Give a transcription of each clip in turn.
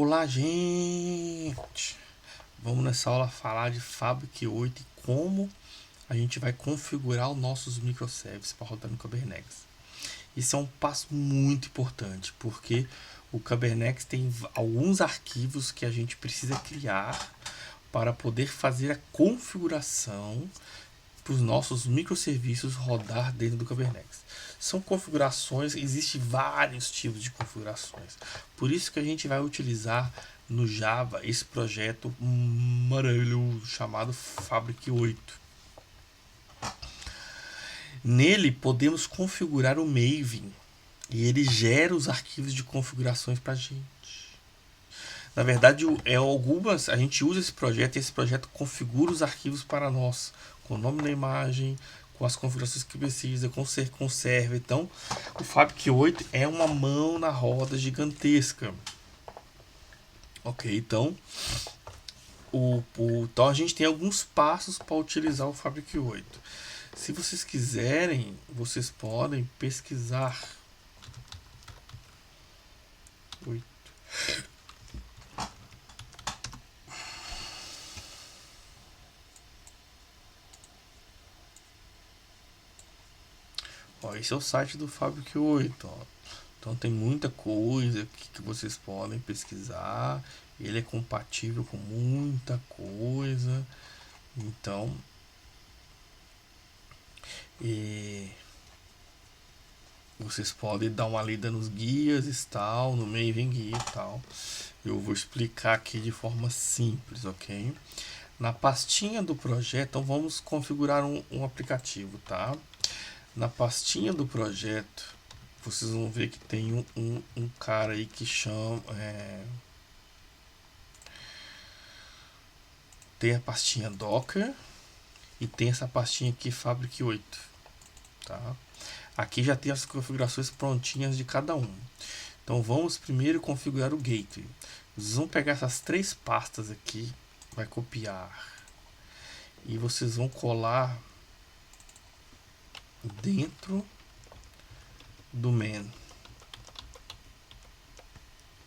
Olá, gente! Vamos nessa aula falar de Fabric 8 e como a gente vai configurar os nossos microservices para rodar no Kubernetes. Isso é um passo muito importante, porque o Kubernetes tem alguns arquivos que a gente precisa criar para poder fazer a configuração para os nossos microserviços rodar dentro do Kubernetes. São configurações, existem vários tipos de configurações. Por isso que a gente vai utilizar no Java esse projeto maravilhoso chamado Fabric 8. Nele podemos configurar o Maven e ele gera os arquivos de configurações para a gente. Na verdade, a gente usa esse projeto e esse projeto configura os arquivos para nós, com o nome da imagem, com as configurações que precisa, com server. Então, o Fabric 8 é uma mão na roda gigantesca. Ok, então, então a gente tem alguns passos para utilizar o Fabric 8. Se vocês quiserem, vocês podem pesquisar 8. Ó, esse é o site do Fabric 8. Ó. Então tem muita coisa que vocês podem pesquisar. Ele é compatível com muita coisa. Então, vocês podem dar uma lida nos guias e tal, no Maven Guia e tal. Eu vou explicar aqui de forma simples, ok? Na pastinha do projeto, então vamos configurar um aplicativo, tá? Na pastinha do projeto, vocês vão ver que tem um cara aí que chama... tem a pastinha Docker e tem essa pastinha aqui Fabric 8, tá? Aqui já tem as configurações prontinhas de cada um. Então vamos primeiro configurar o gateway. Vocês vão pegar essas três pastas aqui, vai copiar e vocês vão colar dentro do main,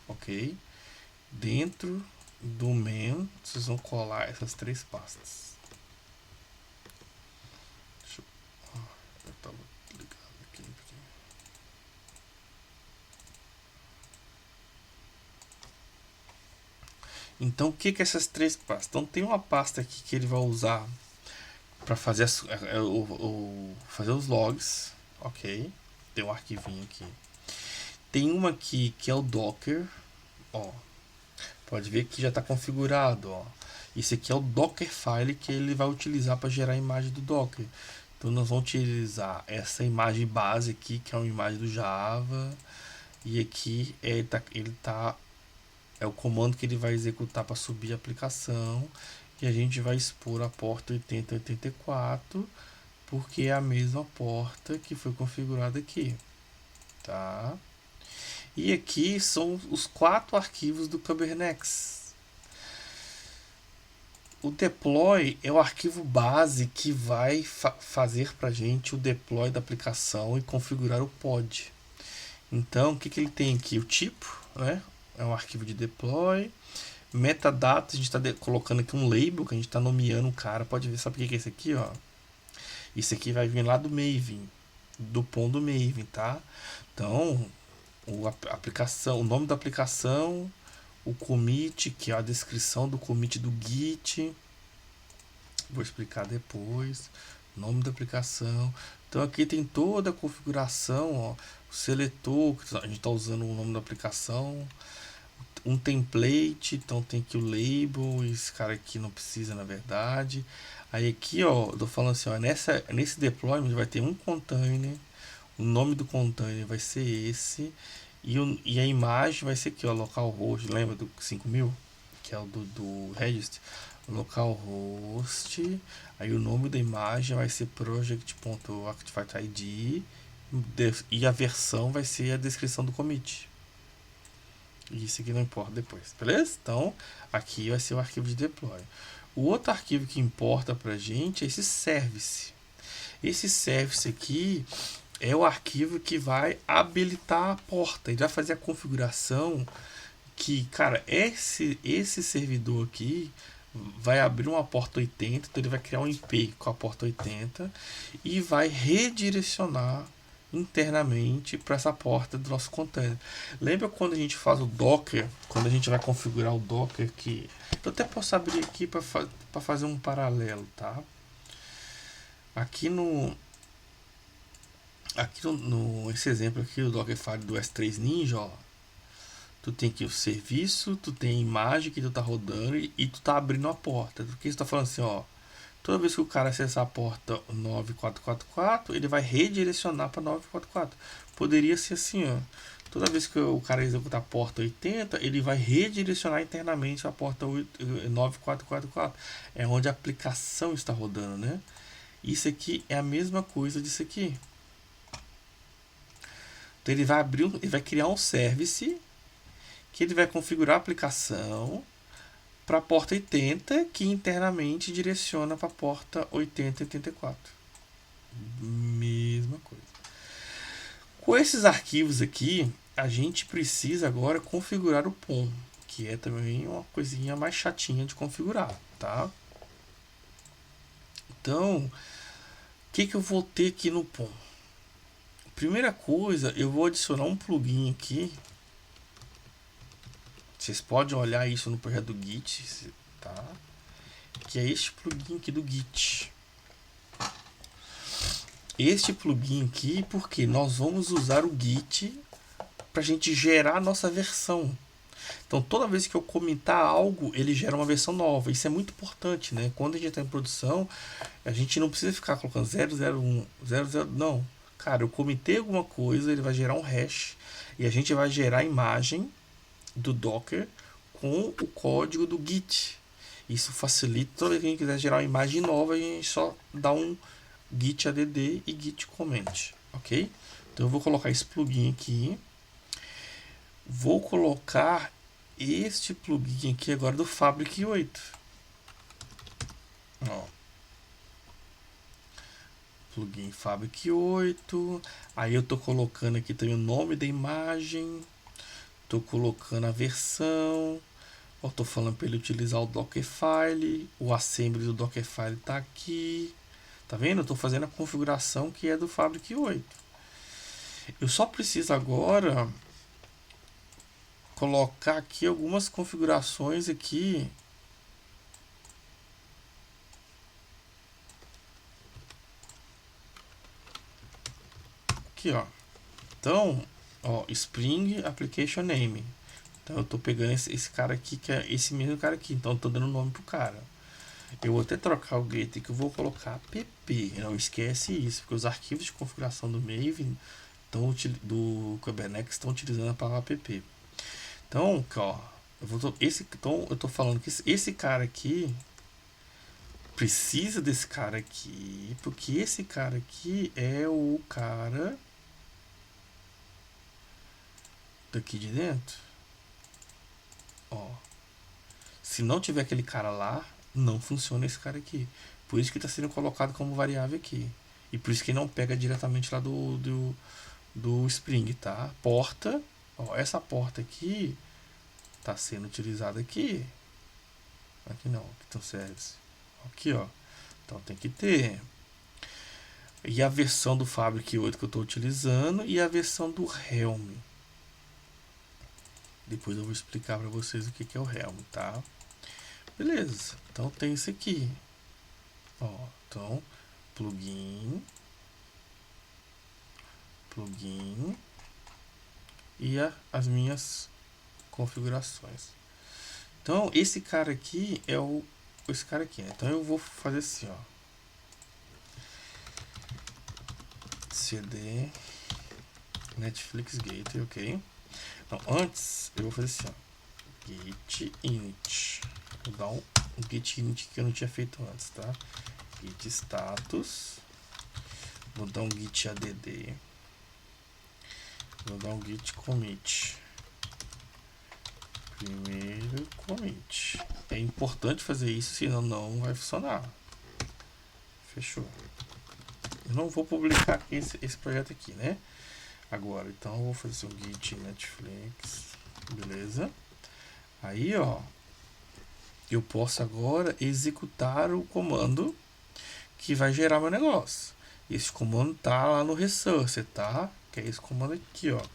ok? Dentro do main vocês vão colar essas três pastas. Eu tava ligado aqui. Então o que é essas três pastas? Então tem uma pasta aqui que ele vai usar para fazer fazer os logs, ok? Tem um arquivinho aqui. Tem uma aqui que é o Docker, ó. Pode ver que já está configurado, ó. Esse aqui é o Dockerfile que ele vai utilizar para gerar a imagem do Docker. Então nós vamos utilizar essa imagem base aqui, que é uma imagem do Java. E aqui é o comando que ele vai executar para subir a aplicação. E a gente vai expor a porta 8084, porque é a mesma porta que foi configurada aqui, tá? E aqui são os 4 arquivos do Kubernetes. O deploy é o arquivo base que vai fazer para a gente o deploy da aplicação e configurar o pod. Então, o que ele tem aqui? O tipo, né? É um arquivo de deploy. Metadata, a gente está colocando aqui um label, que a gente está nomeando o cara. Pode ver, sabe o que é esse aqui, ó? Isso aqui vai vir lá do Maven, do ponto do Maven, tá? Então, o nome da aplicação, o commit, que é a descrição do commit do Git. Vou explicar depois. Nome da aplicação. Então aqui tem toda a configuração, ó. O seletor, a gente está usando o nome da aplicação. Um template, então tem aqui o label, esse cara aqui não precisa na verdade. Aí aqui, ó, eu tô falando assim, ó, nesse deployment vai ter um container, o nome do container vai ser esse, e a imagem vai ser aqui, ó, localhost, lembra do 5000? Que é o do registry, localhost, aí o nome da imagem vai ser project.artifactid, e a versão vai ser a descrição do commit. Isso aqui não importa depois, beleza? Então, aqui vai ser o arquivo de deploy. O outro arquivo que importa pra gente é esse service. Esse service aqui é o arquivo que vai habilitar a porta. Ele vai fazer a configuração que, cara, esse servidor aqui vai abrir uma porta 80, então ele vai criar um IP com a porta 80 e vai redirecionar internamente para essa porta do nosso container. Lembra quando a gente faz o Docker, quando a gente vai configurar o Docker aqui? Eu até posso abrir aqui para fazer um paralelo, tá? Aqui no esse exemplo aqui, o Dockerfile do S3 Ninja, ó, tu tem aqui o serviço, tu tem a imagem que tu tá rodando e tu tá abrindo a porta. Porque você tá falando assim, ó, toda vez que o cara acessar a porta 9444, ele vai redirecionar para 944. Poderia ser assim, ó. Toda vez que o cara executar a porta 80, ele vai redirecionar internamente a porta 9444. É onde a aplicação está rodando, né? Isso aqui é a mesma coisa disso aqui. Então ele vai abrir, ele vai criar um service que ele vai configurar a aplicação para a porta 80, que internamente direciona para a porta 8084. Mesma coisa. Com esses arquivos aqui, a gente precisa agora configurar o POM, que é também uma coisinha mais chatinha de configurar, tá? Então, o que eu vou ter aqui no POM? Primeira coisa, eu vou adicionar um plugin aqui. Vocês podem olhar isso no projeto do Git, tá? Que é este plugin aqui do Git. Este plugin aqui, porque nós vamos usar o Git para a gente gerar a nossa versão. Então, toda vez que eu comentar algo, ele gera uma versão nova. Isso é muito importante, né? Quando a gente está em produção, a gente não precisa ficar colocando 001, 00, não. Cara, eu comentei alguma coisa, ele vai gerar um hash e a gente vai gerar a imagem do Docker com o código do Git. Isso facilita. Toda vez que a gente quiser gerar uma imagem nova, a gente só dá um git add e git comment, ok? Então eu vou colocar esse plugin aqui. Vou colocar este plugin aqui agora do Fabric 8. Ó. Plugin Fabric 8. Aí eu tô colocando aqui também o nome da imagem. Tô colocando a versão. Eu tô falando para ele utilizar o Dockerfile. O assembly do Dockerfile tá aqui. Tá vendo? Eu tô fazendo a configuração que é do Fabric 8. Eu só preciso agora colocar aqui algumas configurações aqui. Aqui, ó. Então, ó, Spring Application Name. Então eu tô pegando esse cara aqui, que é esse mesmo cara aqui. Então eu tô dando nome pro cara. Eu vou até trocar o get que eu vou colocar app. Não esquece isso, porque os arquivos de configuração do Maven do Kubernetes estão utilizando a palavra app. Então, ó, eu tô falando que esse cara aqui precisa desse cara aqui, porque esse cara aqui é o cara daqui de dentro. Ó, se não tiver aquele cara lá, não funciona esse cara aqui. Por isso que está sendo colocado como variável aqui. E por isso que não pega diretamente lá do Spring, tá? Porta, ó, essa porta aqui está sendo utilizada aqui. Aqui não, aqui tem o service. Aqui, ó. Então tem que ter. E a versão do Fabric 8 que eu estou utilizando e a versão do Helm. Depois eu vou explicar para vocês o que é o Helm, tá? Beleza. Então tem isso aqui. Ó, então plugin e as minhas configurações. Então esse cara aqui é esse cara aqui, né? Então eu vou fazer assim, ó. CD Netflix Gateway, ok? Então antes eu vou fazer assim, ó. Git init. Vou dar um git init que eu não tinha feito antes, tá? Git status. Vou dar um git add. Vou dar um git commit. Primeiro commit. É importante fazer isso, senão não vai funcionar. Fechou. Eu não vou publicar esse projeto aqui, né? Agora, então eu vou fazer o git Netflix. Beleza. Aí, ó, eu posso agora executar o comando que vai gerar meu negócio. Esse comando tá lá no resource, tá? Que é esse comando aqui, ó.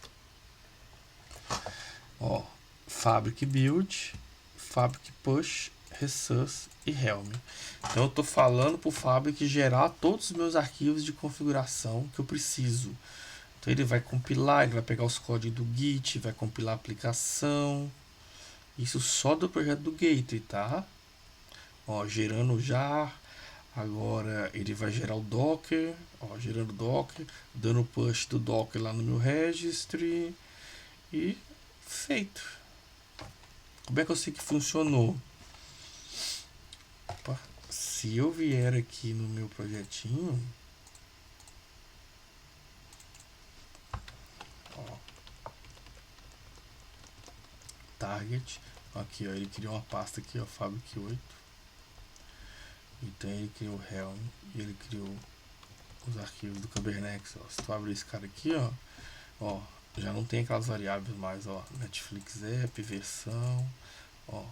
Ó, fabric build, fabric push, resource e helm. Então eu tô falando pro fabric gerar todos os meus arquivos de configuração que eu preciso. Então ele vai compilar, ele vai pegar os códigos do Git, vai compilar a aplicação. Isso só do projeto do Gateway, tá? Ó, gerando já. Agora ele vai gerar o Docker, ó, gerando Docker, dando push do Docker lá no meu registry e feito. Como é que eu sei que funcionou? Opa, se eu vier aqui no meu projetinho, ó, target, aqui ó, ele criou uma pasta aqui, ó, Fabric 8. Então ele criou o Helm e ele criou os arquivos do Kubernetes. Ó. Se tu abrir esse cara aqui, ó, já não tem aquelas variáveis mais, ó, Netflix app, versão, ó,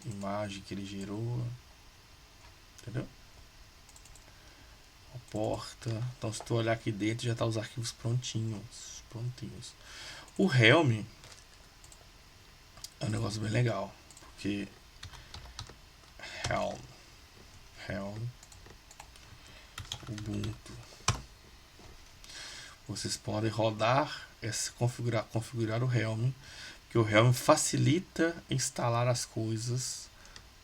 imagem que ele gerou, entendeu? Ó, porta. Então se tu olhar aqui dentro já tá os arquivos prontinhos. O Helm é um negócio bem legal, porque Helm Ubuntu. Vocês podem rodar, configurar o Helm, que o Helm facilita instalar as coisas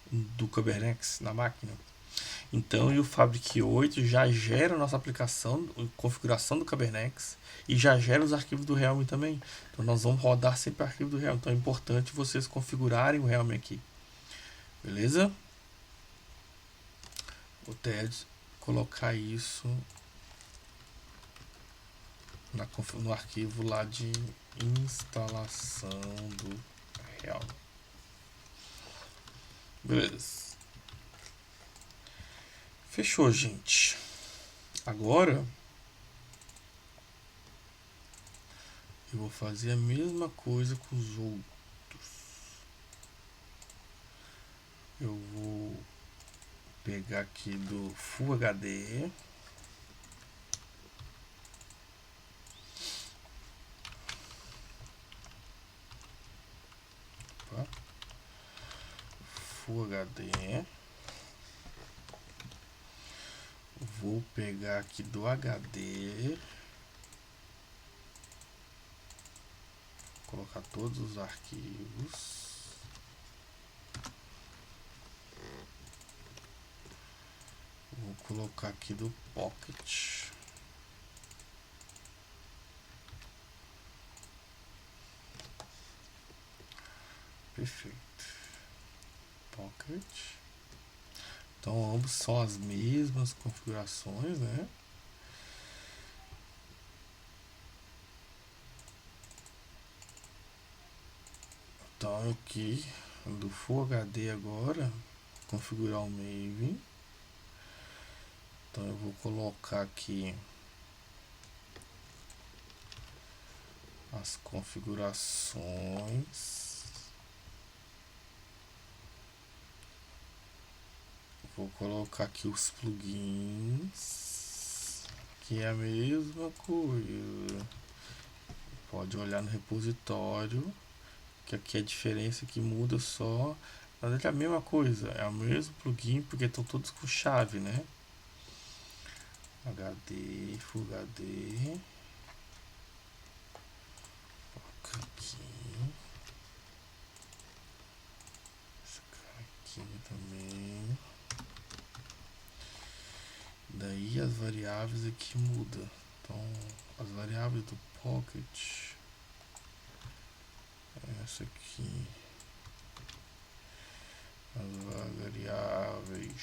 do Kubernetes na máquina. Então, e o Fabric 8 já gera a nossa aplicação, configuração do Kubernetes, e já gera os arquivos do Helm também. Então, nós vamos rodar sempre o arquivo do Helm. Então, é importante vocês configurarem o Helm aqui. Beleza? O TED colocar isso no arquivo lá de instalação do Helm. Beleza. Fechou, gente. Agora eu vou fazer a mesma coisa com os outros. Eu vou pegar aqui do Full HD. Opa. Full HD. Vou pegar aqui do HD. Colocar todos os arquivos. Vou colocar aqui do Pocket. Perfeito. Pocket. Então ambos são as mesmas configurações, né? Então aqui do Full HD agora, configurar o Maven. Então eu vou colocar aqui as configurações. Vou colocar aqui os plugins, que é a mesma coisa. Pode olhar no repositório, que aqui a diferença que muda só, mas é a mesma coisa, é o mesmo plugin, porque estão todos com chave, né? HD, Full HD. Aqui. Esse cara aqui também. Daí as variáveis aqui mudam. Então as variáveis do Pocket é essa aqui. As variáveis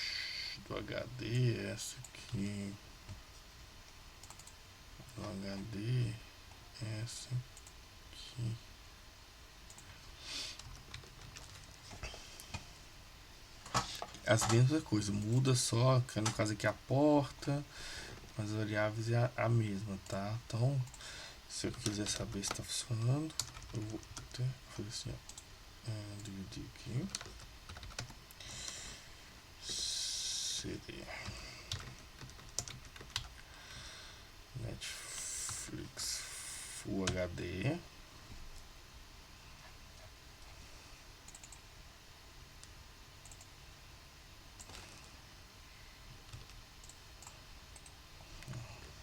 do HD é essa aqui. Do HD é essa aqui. As mesmas coisas, muda só, que no caso aqui a porta, mas as variáveis é a mesma, tá? Então, se eu quiser saber se está funcionando, eu vou fazer assim, ó. Dividir aqui. CD. Netflix Full HD.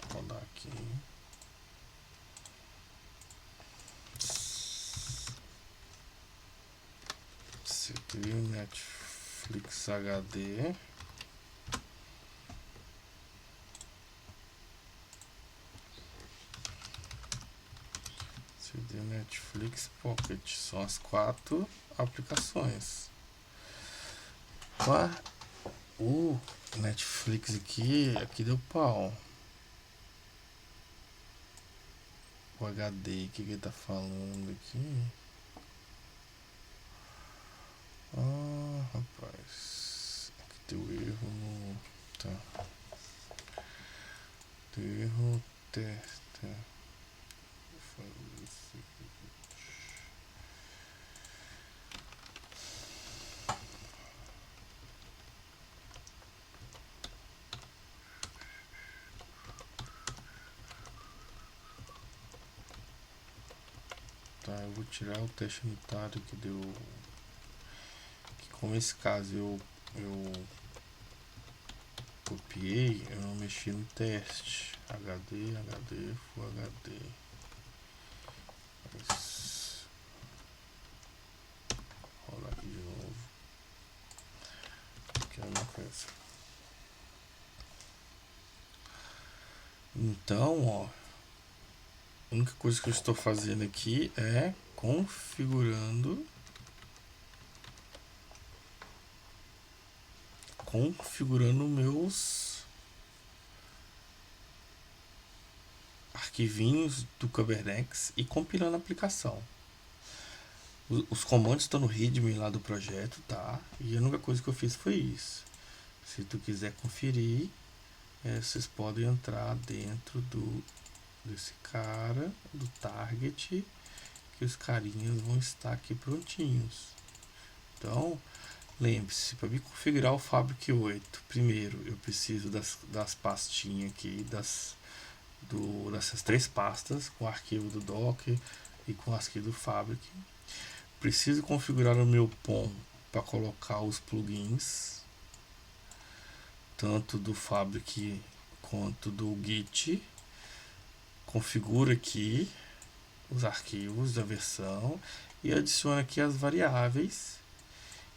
Vou rodar aqui. CD Netflix HD. CD Netflix Pocket. São as 4 aplicações. O Netflix aqui deu pau. O HD, o que ele tá falando aqui? Ah, rapaz. Aqui deu erro no. Tá. Deu erro. Testa. Vou fazer o seguinte. Tá, eu vou tirar o teste unitário que deu. Que como esse caso eu copiei, eu não mexi no teste. HD, Full HD. Isso. Rolar aqui de novo. Aqui é uma coisa. Então, ó. A única coisa que eu estou fazendo aqui é configurando meus arquivinhos do Kubernetes e compilando a aplicação. Os comandos estão no readme lá do projeto, tá? E a única coisa que eu fiz foi isso. Se tu quiser conferir, vocês podem entrar dentro desse cara, do target, que os carinhas vão estar aqui prontinhos. Então, lembre-se, para me configurar o Fabric 8, primeiro eu preciso das pastinhas aqui, dessas 3 pastas, com o arquivo do Docker e com o arquivo do Fabric. Preciso configurar o meu POM para colocar os plugins, tanto do Fabric quanto do Git. Configura aqui os arquivos da versão e adiciona aqui as variáveis,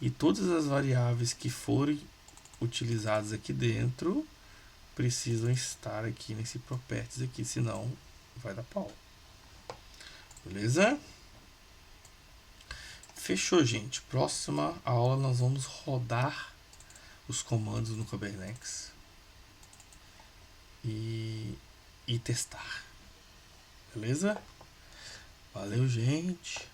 e todas as variáveis que forem utilizadas aqui dentro precisam estar aqui nesse properties aqui, senão vai dar pau. Beleza? Fechou, gente. Próxima aula nós vamos rodar os comandos no Kubernetes e testar. Beleza? Valeu, gente.